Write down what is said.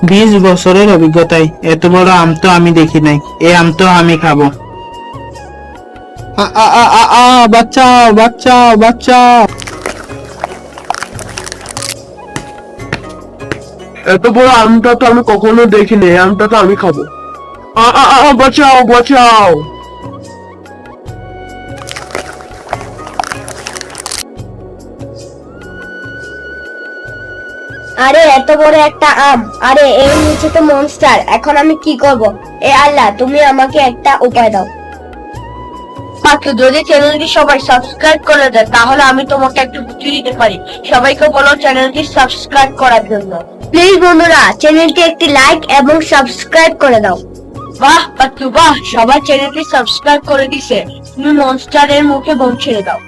20 বছরের অভিজ্ঞতায় এত বড় আম তো আমি দেখি নাই। এই আম তো আমি খাবো। বাচ্চাও বাচ্চাও বাচ্চাও। এত বড় আমটা তো আমি কখনো দেখিনি, এই আমটা তো আমি খাবো। বাঁচাও বাঁচাও। আরে এত বড় একটা আম, আরে এর নিচে তো মনস্টার, এখন আমি কি করব? এ আল্লাহ, তুমি আমাকে একটা উপায় দাও। বাকি যদি চ্যানেলটি সবাই সাবস্ক্রাইব করে দেয় তাহলে আমি তোমাকে একটু বুদ্ধি দিতে পারি। সবাইকে বলো চ্যানেলটি সাবস্ক্রাইব করার জন্য। প্লিজ বন্ধুরা, চ্যানেলটি একটি লাইক এবং সাবস্ক্রাইব করে দাও। বাহ বাচ্চু বাহ, সবাই চ্যানেলটি সাবস্ক্রাইব করে দিছে। তুমি মনস্টারের মুখে বোম ছেড়ে দাও।